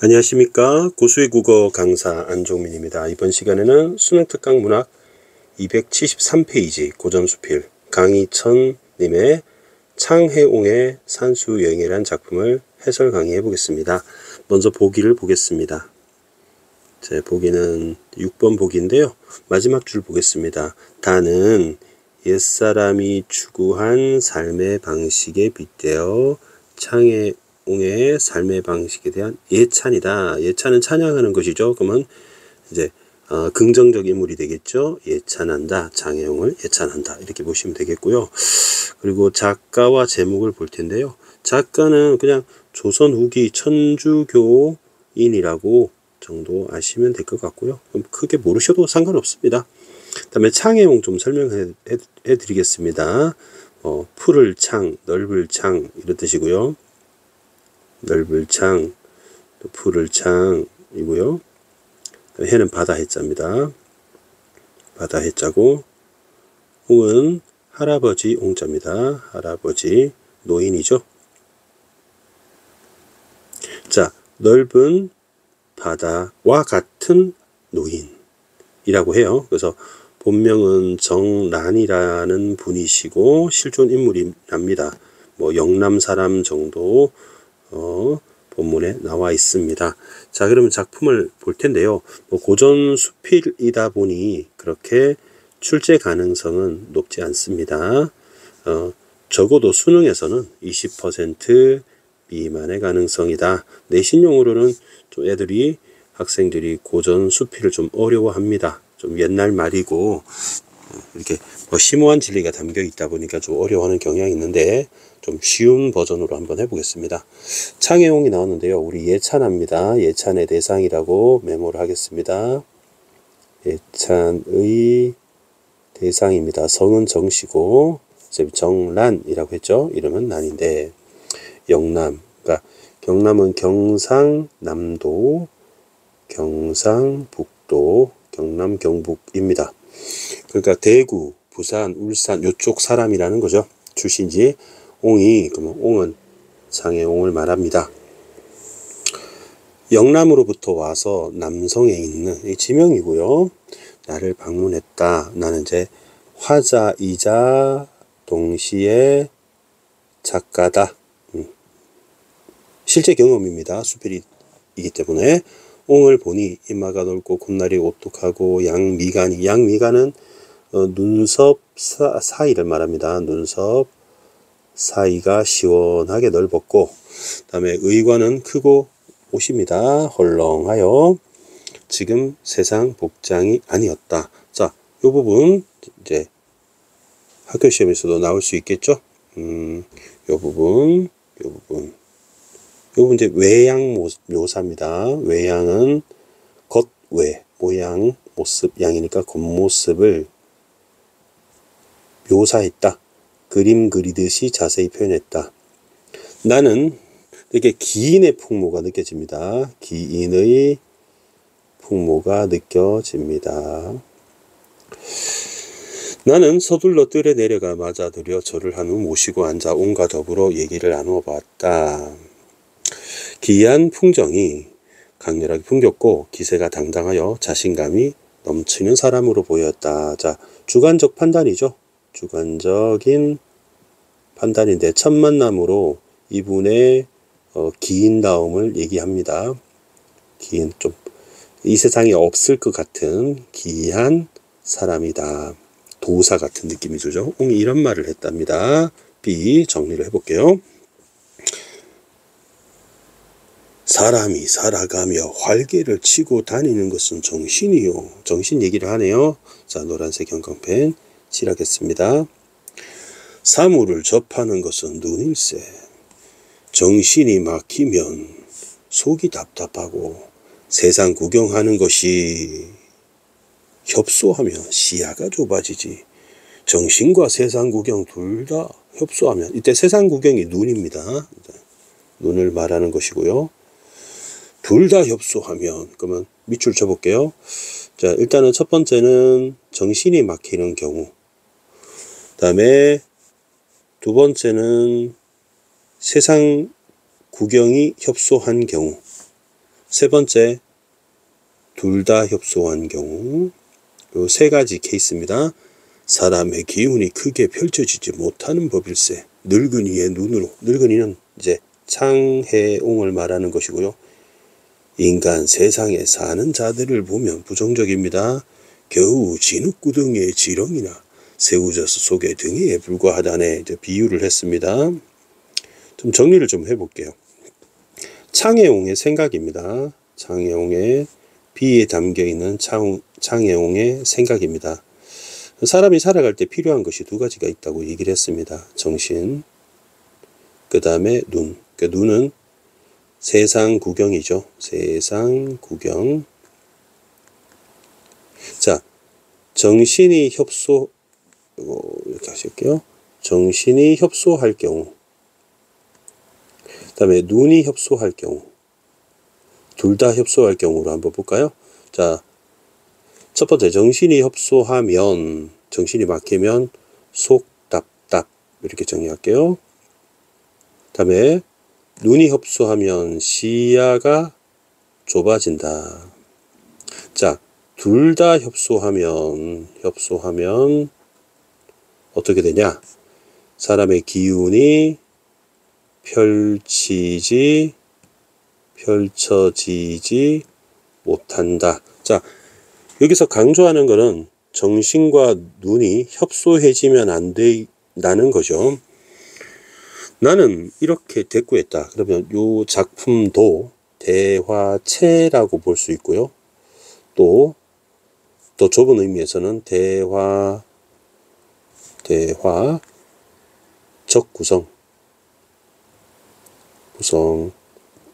안녕하십니까. 고수의 국어 강사 안종민입니다. 이번 시간에는 수능특강 문학 273페이지 고전수필 강희천님의 창해옹의 산수여행이라는 작품을 해설 강의해 보겠습니다. 먼저 보기를 보겠습니다. 제 보기는 6번 보기인데요. 마지막 줄 보겠습니다. 다는 옛사람이 추구한 삶의 방식에 빗대어 창해옹의 삶의 방식에 대한 예찬이다. 예찬은 찬양하는 것이죠. 그러면 이제 긍정적 인물이 되겠죠. 예찬한다. 창해옹을 예찬한다. 이렇게 보시면 되겠고요. 그리고 작가와 제목을 볼 텐데요. 작가는 그냥 조선 후기 천주교인이라고 정도 아시면 될 것 같고요. 크게 모르셔도 상관없습니다. 그 다음에 창해옹 좀 설명해 드리겠습니다. 푸를 창, 넓을 창 이런 뜻이고요. 넓을 창, 또 푸를 창이고요. 해는 바다 해자입니다. 바다 해자고 옹은 할아버지 옹자입니다. 할아버지 노인이죠. 자, 넓은 바다와 같은 노인이라고 해요. 그래서 본명은 정란이라는 분이시고 실존 인물이랍니다. 영남 사람 정도 본문에 나와 있습니다. 자, 그러면 작품을 볼 텐데요. 고전 수필이다 보니 그렇게 출제 가능성은 높지 않습니다. 적어도 수능에서는 20% 미만의 가능성이다. 내신용으로는 좀 학생들이 고전 수필을 좀 어려워합니다. 좀 옛날 말이고 이렇게 심오한 진리가 담겨 있다 보니까 좀 어려워하는 경향이 있는데 좀 쉬운 버전으로 한번 해보겠습니다. 창해옹이 나오는데요. 우리 예찬합니다. 예찬의 대상이라고 메모를 하겠습니다. 예찬의 대상입니다. 성은 정씨고 정란이라고 했죠. 이름은 난인데 영남, 그러니까 경남은 경상남도, 경상북도, 경남 경북입니다. 그러니까 대구, 부산, 울산 이쪽 사람이라는 거죠. 출신지. 옹이, 그러면 옹은 창해옹을 말합니다. 영남으로부터 와서 남성에 있는 이 지명이고요. 나를 방문했다. 나는 이제 화자이자 동시에 작가다. 실제 경험입니다. 수필이기 때문에. 옹을 보니 이마가 넓고 콧날이 오똑하고 양미간은 눈썹 사이를 말합니다. 눈썹 사이가 시원하게 넓었고, 그 다음에 의관은 크고 옷입니다. 헐렁하여 지금 세상 복장이 아니었다. 자, 이 부분 이제 학교 시험에서도 나올 수 있겠죠. 이 부분 이제 외양 묘사입니다. 외양은 겉외, 모양, 모습, 양이니까 겉모습을 묘사했다. 그림 그리듯이 자세히 표현했다. 나는 이렇게 기인의 풍모가 느껴집니다. 기인의 풍모가 느껴집니다. 나는 서둘러 뜰에 내려가 맞아들여 절을 한 후 모시고 앉아 옹과 더불어 얘기를 나누어 봤다. 기이한 풍정이 강렬하게 풍겼고 기세가 당당하여 자신감이 넘치는 사람으로 보였다. 자, 주관적 판단이죠. 주관적인 판단인데 첫 만남으로 이분의 기인다움을 얘기합니다. 기인, 좀 이 세상에 없을 것 같은 기이한 사람이다. 도사 같은 느낌이 들죠. 옹이 이런 말을 했답니다. B 정리를 해볼게요. 사람이 살아가며 활개를 치고 다니는 것은 정신이요. 정신 얘기를 하네요. 자, 노란색 형광펜 칠하겠습니다. 사물을 접하는 것은 눈일세. 정신이 막히면 속이 답답하고 세상 구경하는 것이 협소하면 시야가 좁아지지. 정신과 세상 구경 둘 다 협소하면, 이때 세상 구경이 눈입니다. 눈을 말하는 것이고요. 둘 다 협소하면, 그러면 밑줄 쳐볼게요. 자, 일단은 첫 번째는 정신이 막히는 경우. 그 다음에 두 번째는 세상 구경이 협소한 경우. 세 번째, 둘 다 협소한 경우. 요 세 가지 케이스입니다. 사람의 기운이 크게 펼쳐지지 못하는 법일세. 늙은이의 눈으로, 늙은이는 이제 창해옹을 말하는 것이고요. 인간 세상에 사는 자들을 보면 부정적입니다. 겨우 진흙구덩이의 지렁이나 새우젓 속의 등에 불과하다네 이제 비유를 했습니다. 좀 정리를 좀 해볼게요. 창해옹의 생각입니다. 창해옹의 비에 담겨있는 창해옹의 생각입니다. 사람이 살아갈 때 필요한 것이 두 가지가 있다고 얘기를 했습니다. 정신, 그 다음에 눈. 그 눈은 세상 구경이죠. 세상 구경. 자, 정신이 이렇게 하실게요. 정신이 협소할 경우, 그 다음에 눈이 협소할 경우, 둘 다 협소할 경우로 한번 볼까요? 자, 첫 번째, 정신이 협소하면, 정신이 막히면 속 답답, 이렇게 정리할게요. 그 다음에 눈이 협소하면 시야가 좁아진다. 자, 둘 다 협소하면 어떻게 되냐? 사람의 기운이 펼쳐지지 못한다. 자, 여기서 강조하는 것은 정신과 눈이 협소해지면 안 된다는 거죠. 나는 이렇게 대꾸했다. 그러면 이 작품도 대화체라고 볼 수 있고요. 또 좁은 의미에서는 대화적 구성,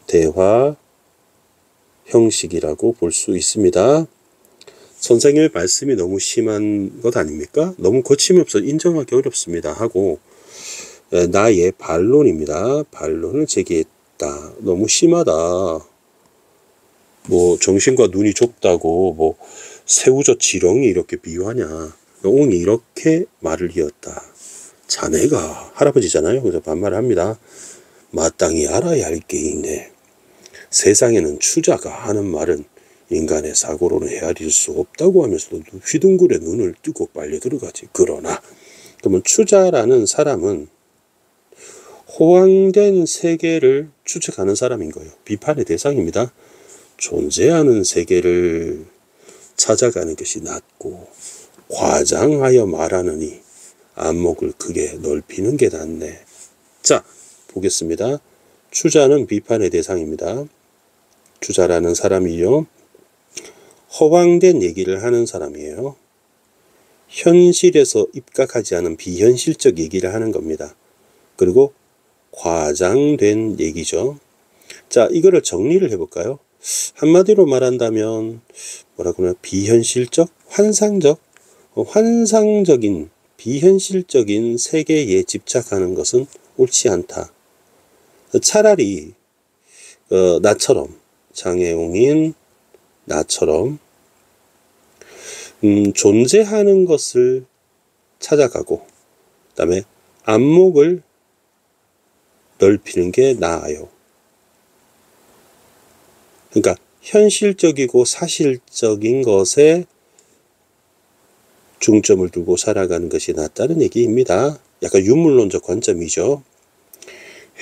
대화 형식이라고 볼 수 있습니다. 선생님의 말씀이 너무 심한 것 아닙니까? 너무 거침없어 인정하기 어렵습니다 하고 나의 반론입니다. 반론을 제기했다. 너무 심하다. 뭐 정신과 눈이 좁다고 뭐 새우젓 지렁이 이렇게 비유하냐. 옹이 이렇게 말을 이었다. 자네가 할아버지잖아요. 그래서 반말을 합니다. 마땅히 알아야 할 게 있네. 세상에는 추자가 하는 말은 인간의 사고로는 헤아릴 수 없다고 하면서도 휘둥그레 눈을 뜨고 빨리 들어가지. 그러나 그러면 추자라는 사람은 호황된 세계를 추측하는 사람인 거예요. 비판의 대상입니다. 존재하는 세계를 찾아가는 것이 낫고 과장하여 말하느니 안목을 크게 넓히는 게 낫네. 자, 보겠습니다. 추자는 비판의 대상입니다. 추자라는 사람이요. 허황된 얘기를 하는 사람이에요. 현실에서 입각하지 않은 비현실적 얘기를 하는 겁니다. 그리고 과장된 얘기죠. 자, 이거를 정리를 해볼까요? 한마디로 말한다면 뭐라고 하나 비현실적, 환상적인 비현실적인 세계에 집착하는 것은 옳지 않다. 차라리 나처럼 장애웅인 나처럼 존재하는 것을 찾아가고 그 다음에 안목을 넓히는 게 나아요. 그러니까 현실적이고 사실적인 것에 중점을 두고 살아가는 것이 낫다는 얘기입니다. 약간 유물론적 관점이죠.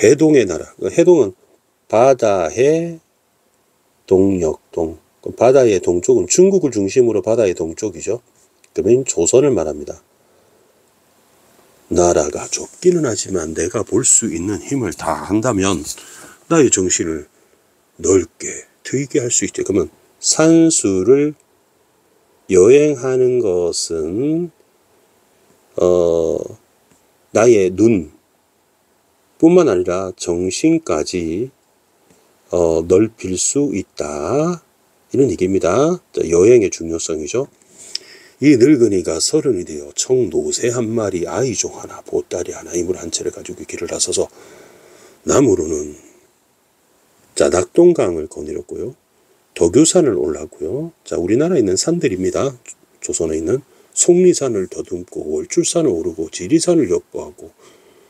해동의 나라. 해동은 바다의 동역동. 바다의 동쪽은 중국을 중심으로 바다의 동쪽이죠. 그러면 조선을 말합니다. 나라가 좁기는 하지만 내가 볼 수 있는 힘을 다 한다면 나의 정신을 넓게 트이게 할 수 있죠. 그러면 산수를 여행하는 것은 나의 눈 뿐만 아니라 정신까지 넓힐 수 있다. 이런 얘기입니다. 여행의 중요성이죠. 이 늙은이가 30이 되어 청노새 한 마리, 아이종 하나, 보따리 하나, 이물 한 채를 가지고 길을 나서서 남으로는 자 낙동강을 거닐었고요. 덕유산을 올랐고요. 자 우리나라에 있는 산들입니다. 조선에 있는 속리산을 더듬고 월출산을 오르고 지리산을 엿보하고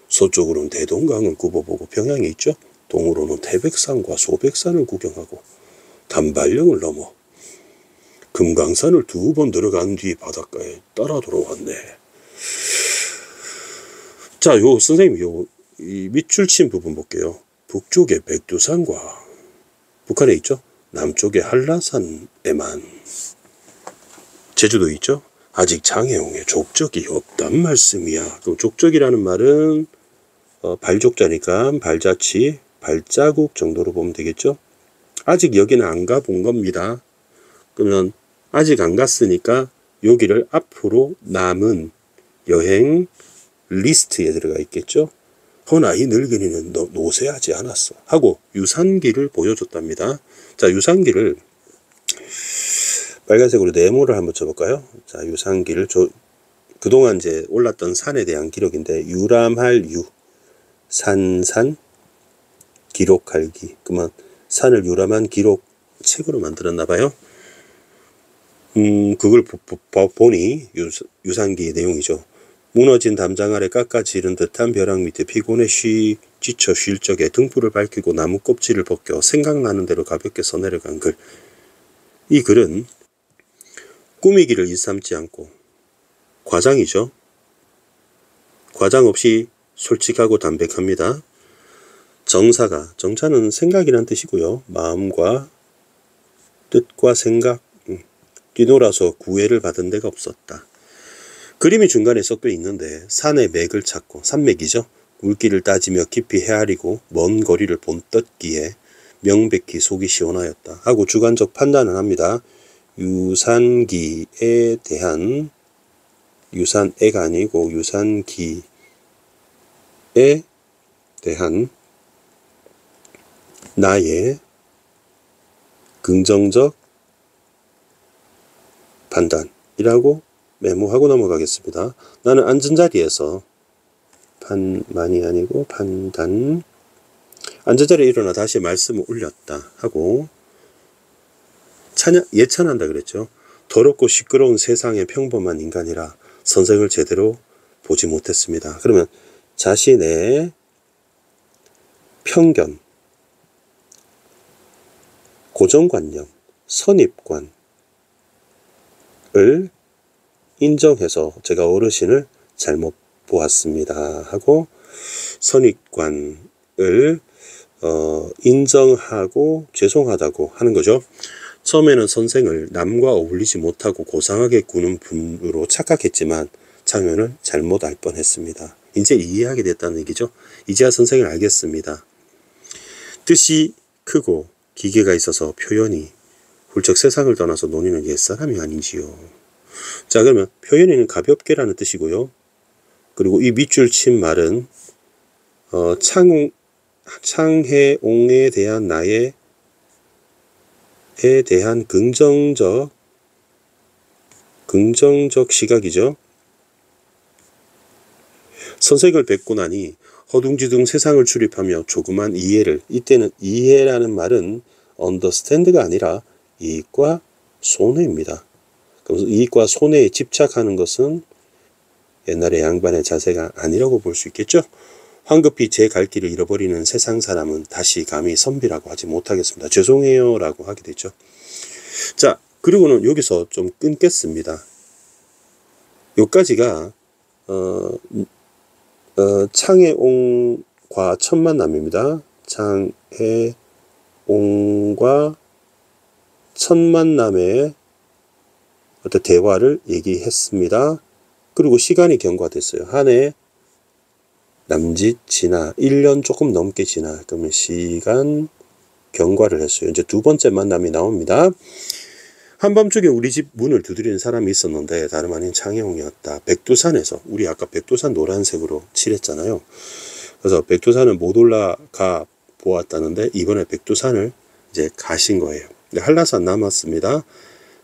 서쪽으로는 대동강을 굽어보고 평양에 있죠. 동으로는 태백산과 소백산을 구경하고 단발령을 넘어 금강산을 2번 들어간 뒤 바닷가에 따라 돌아왔네. 자, 요 선생님 이 밑줄 친 부분 볼게요. 북쪽에 백두산과 북한에 있죠. 남쪽에 한라산에만 제주도 있죠. 아직 장해옹에 족적이 없단 말씀이야. 그럼 족적이라는 말은 발족자니까 발자취, 발자국 정도로 보면 되겠죠. 아직 여기는 안 가본 겁니다. 그러면 아직 안 갔으니까 여기를 앞으로 남은 여행 리스트에 들어가 있겠죠. 허나 이 늙은이는 노쇠하지 않았어 하고 유산기를 보여줬답니다. 자, 유산기를 빨간색으로 네모를 한번 쳐볼까요? 자, 유산기를 그동안 이제 올랐던 산에 대한 기록인데, 유람할 유, 산산, 기록할 기. 그러면 산을 유람한 기록 책으로 만들었나봐요. 그걸 보니 유산기의 내용이죠. 무너진 담장 아래 깎아지른 듯한 벼랑 밑에 피곤해 지쳐 쉴 적에 등불을 밝히고 나무 껍질을 벗겨 생각나는 대로 가볍게 써내려간 글. 이 글은 꾸미기를 일삼지 않고 과장이죠. 과장 없이 솔직하고 담백합니다. 정사는 생각이란 뜻이고요. 마음과 뜻과 생각, 뒤돌아서 구애를 받은 데가 없었다. 그림이 중간에 섞여 있는데 산의 맥을 찾고, 산맥이죠. 물길을 따지며 깊이 헤아리고 먼 거리를 본떴기에 명백히 속이 시원하였다 하고 주관적 판단을 합니다. 유산기에 대한, 유산애가 아니고 유산기에 대한 나의 긍정적 판단이라고 메모하고 넘어가겠습니다. 나는 앉은 자리에서 판만이 아니고 판단, 앉은 자리에 일어나 다시 말씀을 올렸다 하고 예찬한다 그랬죠. 더럽고 시끄러운 세상의 평범한 인간이라 선생을 제대로 보지 못했습니다. 그러면 자신의 편견, 고정관념, 선입관을 인정해서 제가 어르신을 잘못 보았습니다 하고 선입관을 인정하고 죄송하다고 하는 거죠. 처음에는 선생을 남과 어울리지 못하고 고상하게 구는 분으로 착각했지만 장면을 잘못 알 뻔했습니다. 이제 이해하게 됐다는 얘기죠. 이제야 선생을 알겠습니다. 뜻이 크고 기계가 있어서 표현이 훌쩍 세상을 떠나서 논의는 옛사람이 아니지요. 자, 그러면 표현이는 가볍게라는 뜻이고요. 그리고 이 밑줄 친 말은 창해옹에 대한 나의 대한 긍정적 시각이죠. 선생을 뵙고 나니 허둥지둥 세상을 출입하며 조그만 이해를, 이때는 이해라는 말은 understand가 아니라 이익과 손해입니다. 그래서 이익과 손해에 집착하는 것은 옛날의 양반의 자세가 아니라고 볼 수 있겠죠. 황급히 제 갈 길을 잃어버리는 세상 사람은 다시 감히 선비라고 하지 못하겠습니다. 죄송해요 라고 하게 되죠. 자, 그리고는 여기서 좀 끊겠습니다. 여기까지가 창해옹과 첫 만남입니다. 창해옹과 첫 만남의 어떤 대화를 얘기했습니다. 그리고 시간이 경과됐어요. 한 해 남짓 지나 1년 조금 넘게 지나, 그러면 시간 경과를 했어요. 이제 두 번째 만남이 나옵니다. 한밤중에 우리 집 문을 두드리는 사람이 있었는데 다름 아닌 창해옹이었다. 백두산에서, 우리 아까 백두산 노란색으로 칠했잖아요. 그래서 백두산은 못 올라가 보았다는데 이번에 백두산을 이제 가신 거예요. 한라산 남았습니다.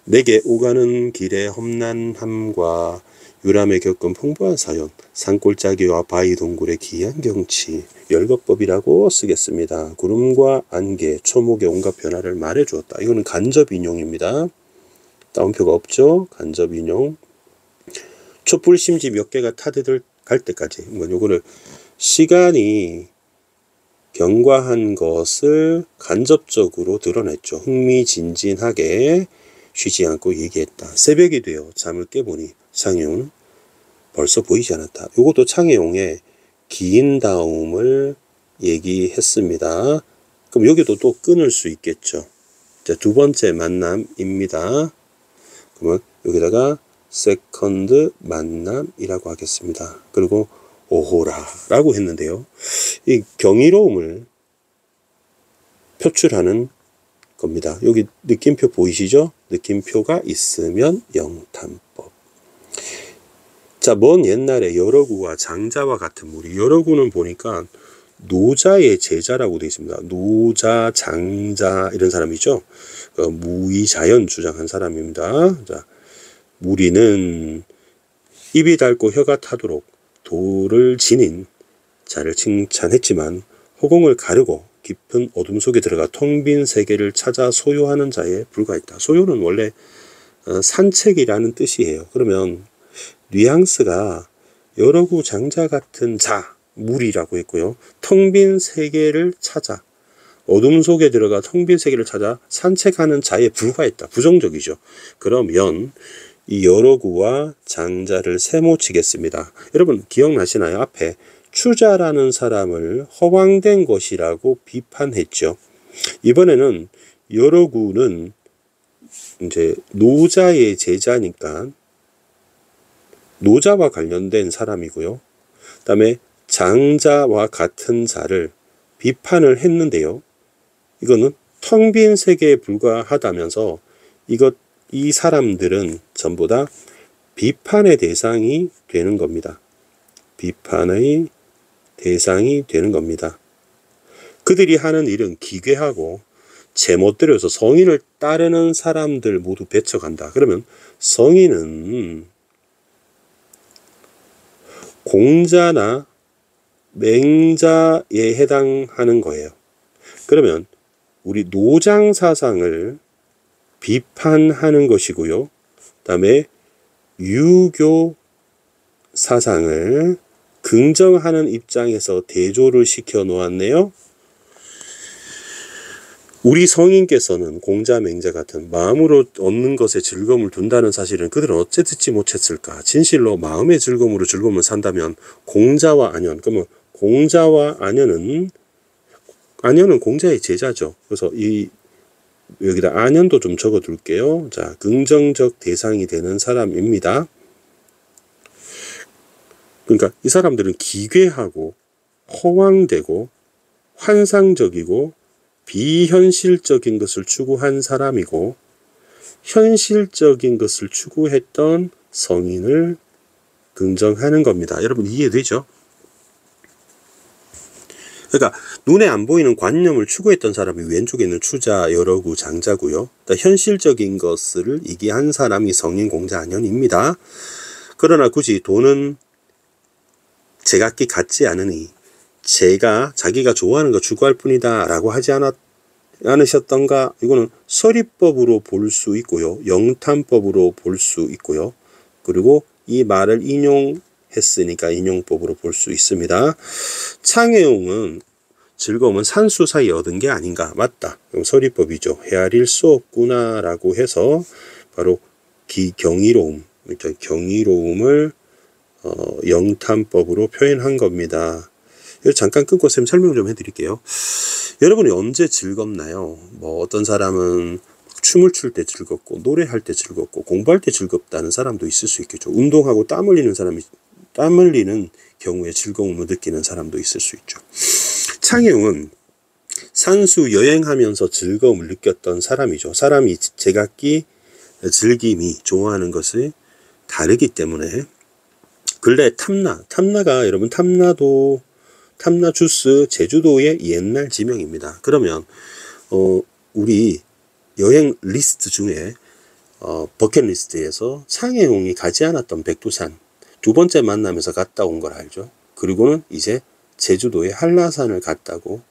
내게 오가는 길에 험난함과 유람에 겪은 풍부한 사연, 산골짜기와 바위 동굴의 기이한 경치, 열거법이라고 쓰겠습니다. 구름과 안개, 초목의 온갖 변화를 말해주었다. 이거는 간접 인용입니다. 따옴표가 없죠. 간접 인용. 촛불 심지 몇 개가 타들들 갈 때까지. 요거를 시간이 경과한 것을 간접적으로 드러냈죠. 흥미진진하게 쉬지 않고 얘기했다. 새벽이 되어 잠을 깨보니 창해용은 벌써 보이지 않았다. 이것도 창해용의 기인다움을 얘기했습니다. 그럼 여기도 또 끊을 수 있겠죠. 자, 두 번째 만남입니다. 그러면 여기다가 세컨드 만남이라고 하겠습니다. 그리고 오호라 라고 했는데요. 이 경이로움을 표출하는 겁니다. 여기 느낌표 보이시죠? 느낌표가 있으면 영탄법. 자, 먼 옛날에 여러구와 장자와 같은 무리. 여러구는 보니까 노자의 제자라고 되어 있습니다. 노자, 장자 이런 사람이죠. 무의자연 주장한 사람입니다. 자, 무리는 입이 닳고 혀가 타도록 도를 지닌 자를 칭찬했지만 허공을 가르고 깊은 어둠 속에 들어가 텅 빈 세계를 찾아 소요하는 자에 불과했다. 소요는 원래 산책이라는 뜻이에요. 그러면 뉘앙스가 여러구 장자 같은 자, 무리라고 했고요. 텅 빈 세계를 찾아 어둠 속에 들어가 텅 빈 세계를 찾아 산책하는 자에 불과했다. 부정적이죠. 그러면 이 여러구와 장자를 세모치겠습니다. 여러분 기억나시나요? 앞에 추자라는 사람을 허황된 것이라고 비판했죠. 이번에는 여러구는 이제 노자의 제자니까 노자와 관련된 사람이고요. 그다음에 장자와 같은 자를 비판을 했는데요. 이거는 텅 빈 세계에 불과하다면서 이 사람들은 전부 다 비판의 대상이 되는 겁니다. 비판의 대상이 되는 겁니다. 그들이 하는 일은 기괴하고 제멋대로해서 성인을 따르는 사람들 모두 배척한다. 그러면 성인은 공자나 맹자에 해당하는 거예요. 그러면 우리 노장 사상을 비판하는 것이고요. 그 다음에 유교 사상을 긍정하는 입장에서 대조를 시켜 놓았네요. 우리 성인께서는 공자, 맹자 같은 마음으로 얻는 것에 즐거움을 둔다는 사실은 그들은 어째 듣지 못했을까? 진실로 마음의 즐거움으로 즐거움을 산다면 공자와 안현, 그러면 공자와 안현은 공자의 제자죠. 그래서 여기다 안현도 좀 적어 둘게요. 자, 긍정적 대상이 되는 사람입니다. 그러니까 이 사람들은 기괴하고 허황되고 환상적이고 비현실적인 것을 추구한 사람이고 현실적인 것을 추구했던 성인을 긍정하는 겁니다. 여러분 이해되죠? 그러니까 눈에 안 보이는 관념을 추구했던 사람이 왼쪽에 있는 추자, 여러구, 장자고요. 그러니까 현실적인 것을 이기한 사람이 성인, 공자, 안현입니다. 그러나 굳이 도는 제각기 같지 않으니 자기가 좋아하는 거 추구할 뿐이다 라고 하지 않으셨던가? 이거는 서리법으로 볼 수 있고요. 영탄법으로 볼 수 있고요. 그리고 이 말을 인용했으니까 인용법으로 볼 수 있습니다. 창해용은 즐거움은 산수 사이에 얻은 게 아닌가? 맞다. 그럼 서리법이죠. 헤아릴 수 없구나 라고 해서 바로 경이로움을 영탄법으로 표현한 겁니다. 잠깐 끊고 쌤 설명 좀 해드릴게요. 여러분이 언제 즐겁나요? 뭐 어떤 사람은 춤을 출 때 즐겁고 노래할 때 즐겁고 공부할 때 즐겁다는 사람도 있을 수 있겠죠. 운동하고 땀 흘리는 경우에 즐거움을 느끼는 사람도 있을 수 있죠. 창해용은 산수 여행하면서 즐거움을 느꼈던 사람이죠. 사람이 제각기 즐김이 좋아하는 것이 다르기 때문에 근래 탐나가 여러분 탐나주스 제주도의 옛날 지명입니다. 그러면 우리 여행 리스트 중에 버킷리스트에서 창해용이 가지 않았던 백두산 두 번째 만나면서 갔다 온 걸 알죠. 그리고는 이제 제주도의 한라산을 갔다고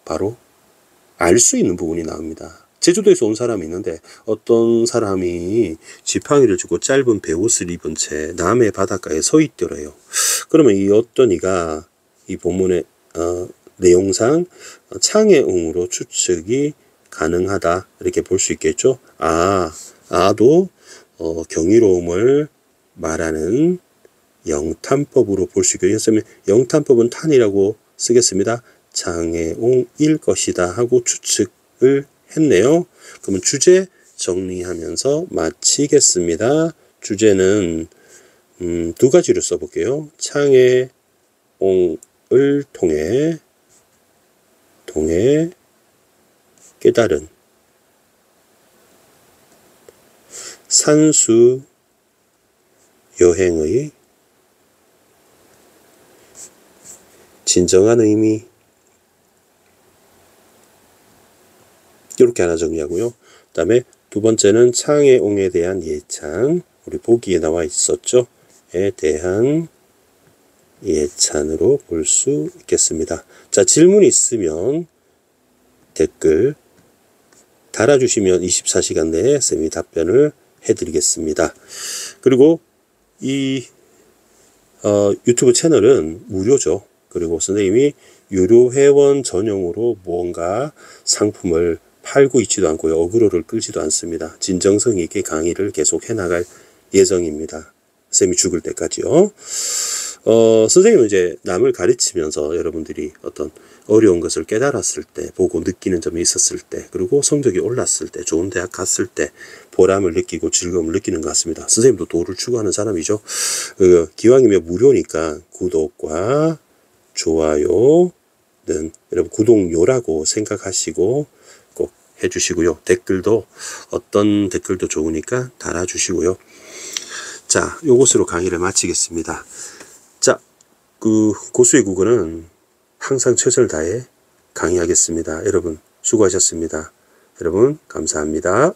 바로 알 수 있는 부분이 나옵니다. 제주도에서 온 사람이 있는데 어떤 사람이 지팡이를 쥐고 짧은 베옷을 입은 채 남해 바닷가에 서 있더래요. 그러면 이 어떤 이가 이 본문에 내용상 창의응으로 추측이 가능하다 이렇게 볼 수 있겠죠. 아도 경이로움을 말하는 영탄법으로 볼 수 있겠으면 영탄법은 탄이라고 쓰겠습니다. 장애옹일 것이다 하고 추측을 했네요. 그러면 주제 정리하면서 마치겠습니다. 주제는 두 가지로 써볼게요. 창의옹을 통해 깨달은 산수 여행의 진정한 의미, 이렇게 하나 정리하고요. 그 다음에 두 번째는 창의옹에 대한 예찬, 우리 보기에 나와 있었죠. 에 대한 예찬으로 볼 수 있겠습니다. 자, 질문이 있으면 댓글 달아주시면 24시간 내에 쌤이 답변을 해드리겠습니다. 그리고 이 유튜브 채널은 무료죠. 그리고 선생님이 유료 회원 전용으로 무언가 상품을 팔고 있지도 않고요. 어그로를 끌지도 않습니다. 진정성 있게 강의를 계속 해나갈 예정입니다. 쌤이 죽을 때까지요. 선생님은 이제 남을 가르치면서 여러분들이 어떤 어려운 것을 깨달았을 때, 보고 느끼는 점이 있었을 때, 그리고 성적이 올랐을 때, 좋은 대학 갔을 때 보람을 느끼고 즐거움을 느끼는 것 같습니다. 선생님도 도를 추구하는 사람이죠. 기왕이면 무료니까 구독과 좋아요는 여러분 구독료라고 생각하시고 꼭 해주시고요. 댓글도 어떤 댓글도 좋으니까 달아주시고요. 자, 요것으로 강의를 마치겠습니다. 자, 고수의 국어는 항상 최선을 다해 강의하겠습니다. 여러분 수고하셨습니다. 여러분 감사합니다.